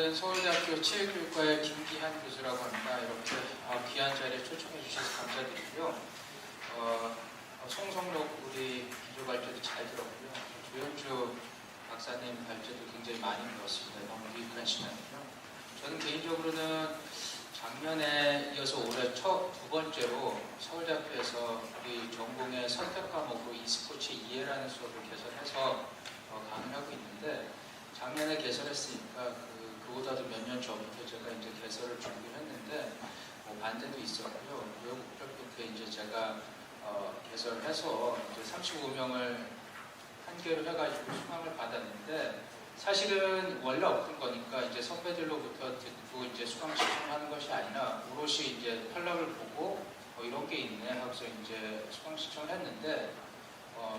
저는 서울대학교 체육교육과의 김기한 교수라고 합니다. 이렇게 귀한 자리에 초청해 주셔서 감사드리고요. 송성록 우리 기조 발제도 잘 들었고요. 조현주 박사님 발제도 굉장히 많이 들었습니다. 너무 유익한 시간이고요. 저는 개인적으로는 작년에 이어서 올해 두 번째로 서울대학교에서 우리 전공의 선택 과목으로 e스포츠 2회라는 수업을 개설해서 강의하고 있는데, 작년에 개설했으니까 그보다도 몇 년 전부터 제가 이제 개설을 준비했는데 반대도 있었고요. 우여곡절 끝에 이제 제가 개설해서 이제 35명을 한 개로 해가지고 수강을 받았는데, 사실은 원래 없던 거니까 이제 선배들로부터 듣고 이제 수강 신청하는 것이 아니라 오롯이 이제 편락을 보고 이런 게 있네 하고서 이제 수강 신청을 했는데,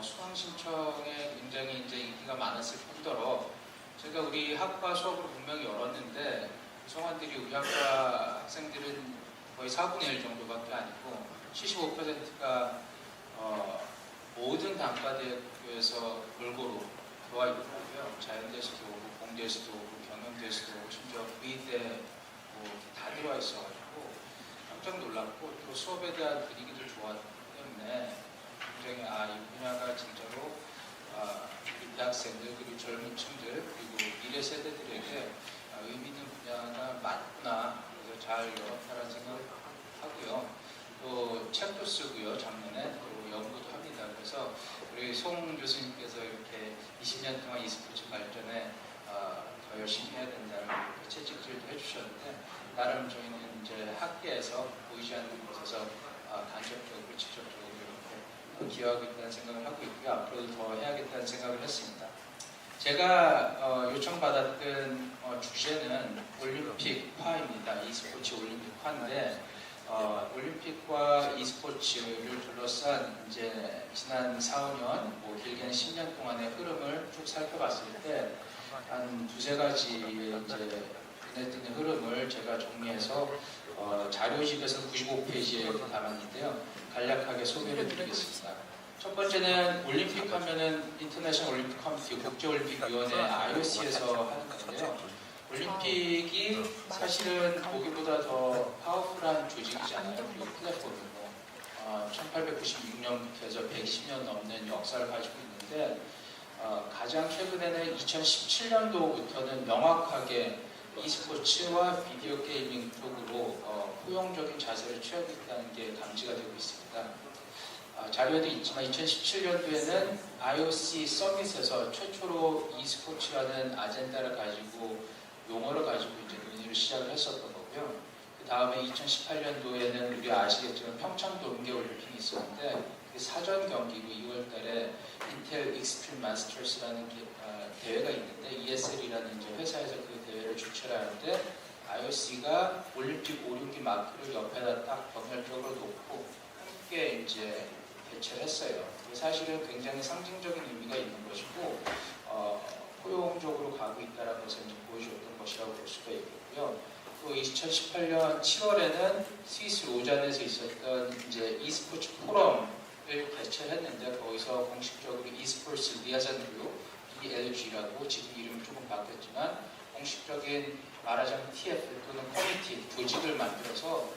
수강 신청에 굉장히 이제 인기가 많았을 뿐더러 제가 우리 학과 수업을 분명히 열었는데 구성원들이 우리 학과 학생들은 거의 4분의 1 정도밖에 아니고 75%가 모든 단과대학교에서 골고루 들어와 있더라고요. 자연대에서도 오고 공대에서도 오고 경영대에서도 오고 심지어 의대 다 들어와 있어가지고 깜짝 놀랐고, 또 수업에 대한 분위기도 좋았기 때문에 굉장히 이 분야가 진짜로 우리 대학생들 그리고 젊은 층들 그리고 미래 세대들에게 의미 있는 분야가 맞구나, 그래서 잘 열었다라는 생각을 하고요. 또 책도 쓰고요. 작년에 또 연구도 합니다. 그래서 우리 송 교수님께서 이렇게 20년 동안 e스포츠 발전에 더 열심히 해야 된다는 채찍질도 해주셨는데, 나름 저희는 이제 학계에서 보이지 않는 곳에서 간접적으로 직접적으로 이렇게 기여하고 있다는 생각을 하고 있고요. 앞으로도 더 해야겠다는 생각을 했습니다. 제가 요청받았던 주제는 올림픽화입니다. e스포츠 올림픽화인데, 올림픽과 e스포츠를 둘러싼 이제 지난 4, 5년, 길게는 10년 동안의 흐름을 쭉 살펴봤을 때 한 두세 가지의 이제 눈에 띄는 흐름을 제가 정리해서 자료집에서 95페이지에 담았는데요. 간략하게 소개를 드리겠습니다. 첫 번째는 올림픽 하면은 인터내셔널 올림픽 커미티, 국제올림픽위원회 IOC에서 하는 건데요. 올림픽이 사실은 보기보다 더 파워풀한 조직이잖아요. 그리고 플랫폼이고 1896년부터 해서 120년 넘는 역사를 가지고 있는데, 가장 최근에는 2017년도부터는 명확하게 e스포츠와 비디오 게이밍 쪽으로 포용적인 자세를 취하겠다는 게 감지가 되고 있습니다. 자료에도 있지만 2017년도에는 IOC 서밋에서 최초로 e스포츠라는 아젠다를 가지고 용어를 가지고 이제 논의를 시작을 했었던 거고요. 그 다음에 2018년도에는 우리 아시겠지만 평창 동계올림픽이 있었는데, 그 사전 경기고 2월달에 인텔 익스트림 마스터스라는 대회가 있는데, ESL이라는 이제 회사에서 그 대회를 주최를 하는데, IOC가 올림픽 5, 6기 마크를 옆에다 딱 병렬적으로 놓고 함께 이제 개최를 했어요. 사실은 굉장히 상징적인 의미가 있는 것이고, 포용적으로 가고 있다는 것을 이제 보여줬던 것이라고 볼 수가 있겠고요. 또 2018년 7월에는 스위스 로잔에서 있었던 이제 e스포츠 포럼을 개최했는데, 거기서 공식적으로 e스포츠 리아잔 그룹 ELG라고 지금 이름이 조금 바뀌었지만 공식적인 말하자면 TF 또는 커미티 조직을 만들어서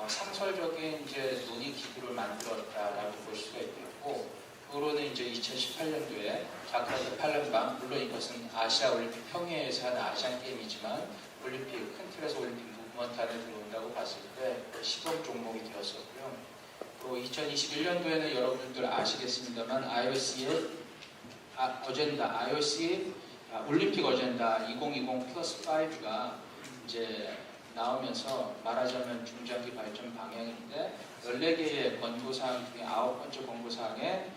상설적인 이제 논의 기구를 만들었다라고 볼 수가 있겠고, 그거로는 이제 2018년도에 자카르타 팔렘방, 물론 이것은 아시아 올림픽 평야에서 하는 아시안 게임이지만 올림픽 큰 틀에서 올림픽 무브먼트 안에 들어온다고 봤을 때 시범 종목이 되었었고요. 또 2021년도에는 여러분들 아시겠습니다만 IOC의 어젠다, IOC 올림픽 어젠다 2020 플러스 5가 이제 나오면서 말하자면 중장기 발전 방향인데, 14개의 권고사항 중에 9번째 권고사항에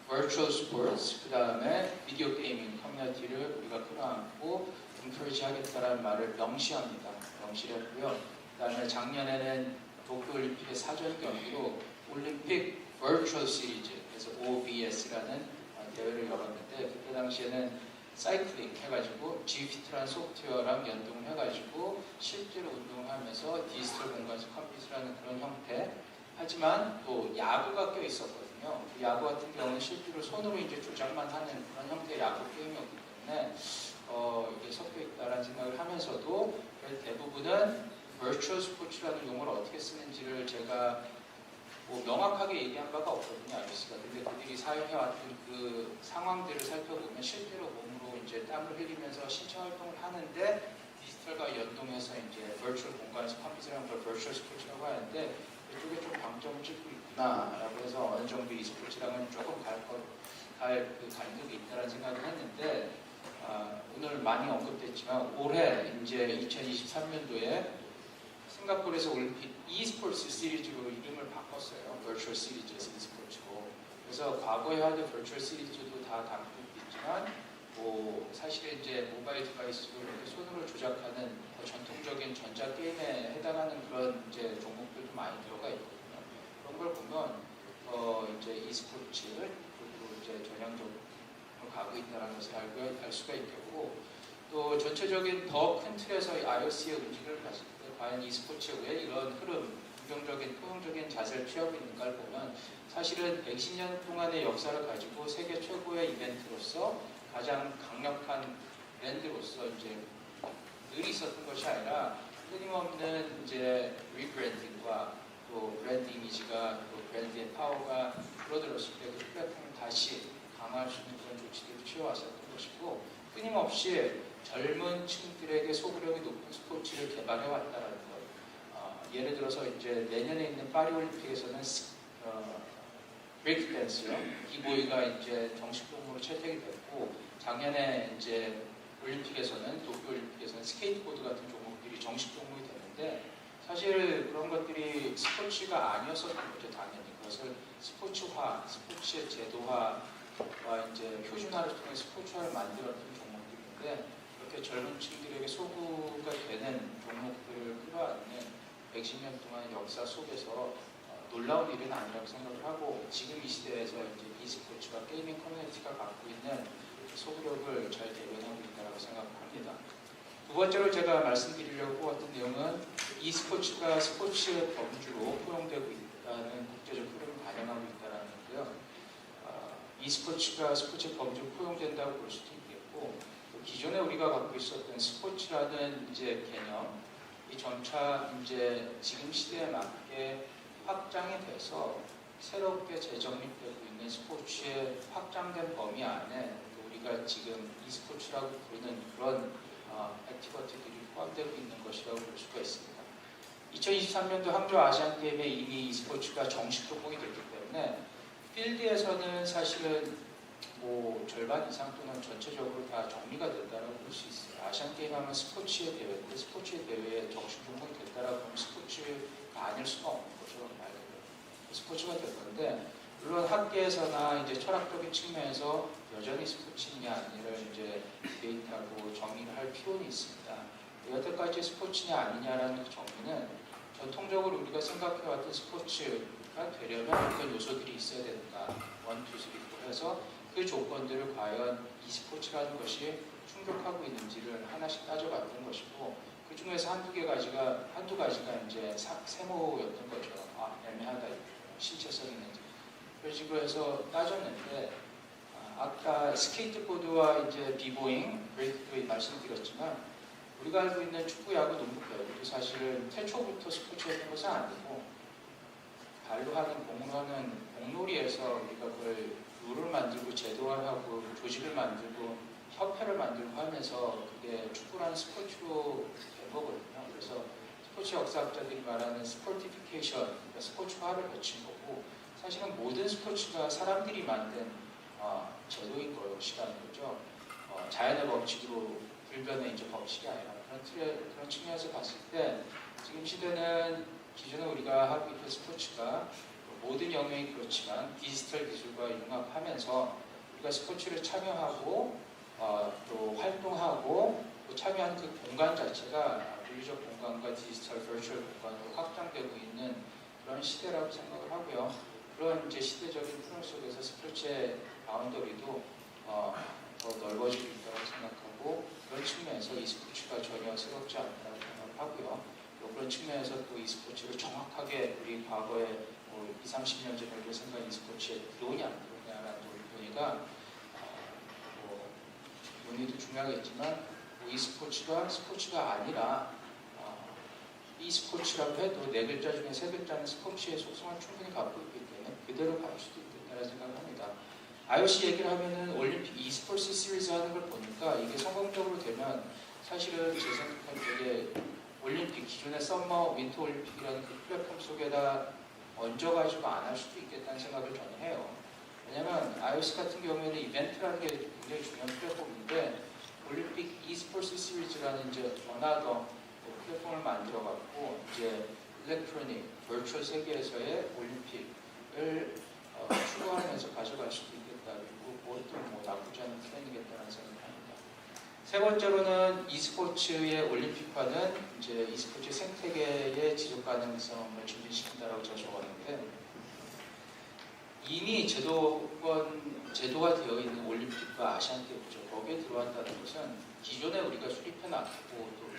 virtual sports, 그 다음에 비디오 게이밍 커뮤니티를 우리가 끌어안고 encourage 하겠다라는 말을 명시합니다. 명시를 했고요. 그 다음에 작년에는 도쿄올림픽의 사전 경기로 올림픽 virtual 시리즈, 그래서 OBS라는 대회를 열었는데, 그때 당시에는 사이클링 해가지고 Gfit라는 소프트웨어랑 연동을 해가지고 실제로 운동을 하면서 디지털 공간에서 컴퓨터를 하는 그런 형태, 하지만 또 야구가 껴 있었거든요. 그 야구 같은 경우는 실제로 손으로 이제 조작만 하는 그런 형태의 야구 게임이었기 때문에 이게 섞여 있기 대부분은 virtual 스포츠라는 용어를 어떻게 쓰는지를 제가 뭐 명확하게 얘기한 바가 없거든요, 아저씨가. 근데 그들이 사용해왔던 그 상황들을 살펴보면 실제로 몸으로 이제 땀을 흘리면서 신체 활동을 하는데 디지털과 연동해서 이제 virtual 공간에서 컴퓨터랑 걸 virtual 스포츠라고 하는데 이쪽에 좀 방점을 찍고 있구나라고 해서 어느 정도 이 스포츠랑은 조금 간격이 있다는 생각을 했는데 오늘 많이 언급됐지만 올해 이제 2023년도에 싱가포르에서 올림픽 e스포츠 시리즈로 이름을 바꿨어요. 버추얼 시리즈에서 e스포츠고. 그래서 과거에 하던 버추얼 시리즈도 다 담고 있지만 뭐 사실 이제 모바일 디바이스로 이렇게 손으로 조작하는 전통적인 전자 게임에 해당하는 그런 이제 종목들도 많이 들어가 있거든요. 그런 걸 보면 이제 e스포츠를 이제 전향적으로 가고 있다는 것을 알 수가 있겠고, 또 전체적인 더 큰 틀에서 IOC의 움직임을 봤을 때 과연 e스포츠에 왜 이런 흐름, 긍정적인, 포용적인 자세를 취하고 있는가를 보면 사실은 110년 동안의 역사를 가지고 세계 최고의 이벤트로서 가장 강력한 브랜드로서 이제 늘 있었던 것이 아니라 끊임없는 이제 리브랜딩과 또 브랜드 이미지가 또 브랜드의 파워가 줄어들었을 때 그 플랫폼을 다시 강화할 수 있는 그런 조치들을 취해왔었던 것이고, 끊임없이 젊은 층들에게 소구력이 높은 스포츠를 개발해왔다는 것. 예를 들어서 이제 내년에 있는 파리올림픽에서는 브레이크 댄스요. 비보이가 이제 정식 종목으로 채택이 됐고, 작년에 이제 올림픽에서는 도쿄올림픽에서는 스케이트보드 같은 종목들이 정식 종목이 됐는데, 사실 그런 것들이 스포츠가 아니었었던 거죠. 당연히 그것을 스포츠화, 스포츠의 제도화와 이제 표준화를 통해 스포츠화를 만들었던 종목들인데, 그렇게 젊은 층들에게 소구가 되는 종목들을 끌어안는 110년 동안 역사 속에서 놀라운 일은 아니라고 생각을 하고, 지금 이 시대에서 이제 e스포츠와 게이밍 커뮤니티가 갖고 있는 소구력을 잘 대변하고 있다고 생각합니다. 두 번째로 제가 말씀드리려고 했던 내용은 e스포츠가 스포츠의 범주로 포용되고 있다는 국제적 흐름을 반영하고 있다는 건데요. e스포츠가 스포츠의 범주로 포용된다고 볼 수도 있겠고, 기존에 우리가 갖고 있었던 스포츠라는 이제 개념, 이 점차 이제 지금 시대에 맞게 확장이 돼서 새롭게 재정립되고 있는 스포츠의 확장된 범위 안에 우리가 지금 e스포츠라고 부르는 그런 액티비티들이 포함되고 있는 것이라고 볼 수가 있습니다. 2023년도 항저우 아시안게임에 이미 e스포츠가 정식 종목이 됐기 때문에 필드에서는 사실은 뭐 절반 이상 또는 전체적으로 다 정리가 됐다고 볼 수 있어요. 아시안게임 하면 스포츠의 대회인데 스포츠의 대회에 정식 종목이 됐다라고 하면 스포츠가 아닐 수가 없는 거죠. 말 그대로. 스포츠가 될 건데, 물론 학계에서나 이제 철학적인 측면에서 여전히 스포츠냐 아니냐를 이제 데이터하고 정의를 할 필요는 있습니다. 여태까지 스포츠냐 아니냐라는 정의는 전통적으로 우리가 생각해왔던 스포츠가 되려면 어떤 요소들이 있어야 되는가, 1, 2, 3, 4 해서 그 조건들을 과연 e스포츠라는 것이 충족하고 있는지를 하나씩 따져봤던 것이고, 그 중에서 한두 가지가 이제 세모였던 거죠. 애매하다, 신체성 있는지. 그런 식으로 해서 따졌는데, 아까 스케이트보드와 이제 비보잉, 브레이크도 말씀드렸지만, 우리가 알고 있는 축구, 야구, 농구, 배구도 사실은 태초부터 스포츠였던 것은 아니고, 발로 하는, 공으로 하는 공놀이에서 우리가 그걸 룰을 만들고 제도화하고 조직을 만들고 협회를 만들고 하면서 그게 축구라는 스포츠로 된 거거든요. 그래서 스포츠 역사학자들이 말하는 스포티피케이션, 그러니까 스포츠화를 거친 거고, 사실은 모든 스포츠가 사람들이 만든 제도인 것이라는 거죠. 자연의 법칙으로 불변의 이제 법칙이 아니라 그런 측면에서 봤을 때 지금 시대는 기존에 우리가 하고 있던 스포츠가 모든 영역이 그렇지만 디지털 기술과 융합하면서 우리가 스포츠를 참여하고 또 활동하고 또 참여하는 그 공간 자체가 물리적 공간과 디지털 버추얼 공간으로 확장되고 있는 그런 시대라고 생각을 하고요. 그런 이제 시대적인 흐름 속에서 스포츠의 바운더리도 더 넓어지고 있다고 생각하고, 그런 측면에서 e스포츠가 전혀 새롭지 않다고 생각을 하고요. 또 그런 측면에서 또 e스포츠를 정확하게 우리 과거에 20, 30년 전에 우리가 생각한 e스포츠의 들어오냐 안 들어오냐라는 논의가 논의도 중요하겠지만 e스포츠가 스포츠가 아니라 e스포츠라고 해도 네 글자 중에 세 글자는 스포츠의 속성을 충분히 갖고 있기 때문에 그대로 갈 수도 있다는 생각을 합니다. IOC 얘기를 하면은 올림픽 e스포츠 시리즈 하는 걸 보니까 이게 성공적으로 되면 사실은 제 생각할 때 올림픽 기존의 썸머 윈터 올림픽이라는 그 플랫폼 속에다 얹어가지고 안 할 수도 있겠다는 생각을 저는 해요. 왜냐면 IOC 같은 경우에는 이벤트라는 게 굉장히 중요한 플랫폼인데 올림픽 e스포츠 시리즈라는 이제 어나더 플랫폼을 만들어갖고 이제 일렉트로닉, 버추얼 세계에서의 올림픽을 추구하면서 가져갈 수도 있겠다. 그리고 그것도 뭐 나쁘지 않은 플랜이겠다는 생각을 합니다. 세 번째로는 e스포츠의 올림픽화는 이제 e스포츠 생태계의 지속 가능성을 증진시킨다라고 제가 적었는데 이미 제도가 되어 있는 올림픽과 아시안 게임이죠. 거기에 들어간다는 것은 기존에 우리가 수립해놨고 또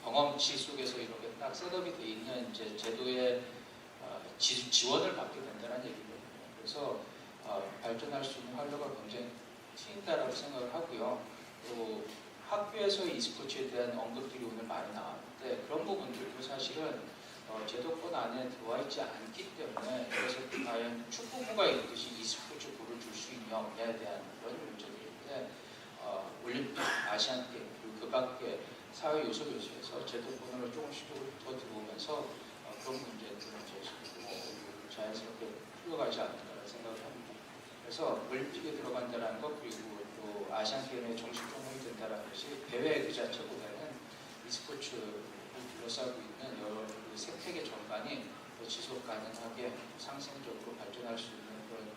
경험치 속에서 이렇게 딱 셋업이 되어 있는 이제 제도의 지원을 받게 된다는 얘기거든요. 그래서 발전할 수 있는 활로가 굉장히 트인다라고 생각을 하고요. 그리고 학교에서 e스포츠에 대한 언급들이 오늘 많이 나왔는데 그런 부분들도 사실은 제도권 안에 들어와 있지 않기 때문에 그래서 과연 축구부가 있듯이 e스포츠 부를 줄 수 있냐 없냐에 대한 그런 문제들인데 올림픽, 아시안 게임 그리고 그 밖에 사회 요소에서 제도권으로 조금씩 더 들어오면서 그런 문제들은 이제 자연스럽게 풀려가지 않을까라는 생각을 합니다. 그래서 올림픽에 들어간다는 것 그리고 또 아시안 게임에 정식 종목이 된다는 것이 대회 그 자체보다는 e스포츠를 둘러싸고 있는 여러 그 생태계 전반이 더 지속 가능하게 상생적으로 발전할 수 있는 그런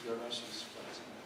기여를 할 수 있을 거라 생각합니다.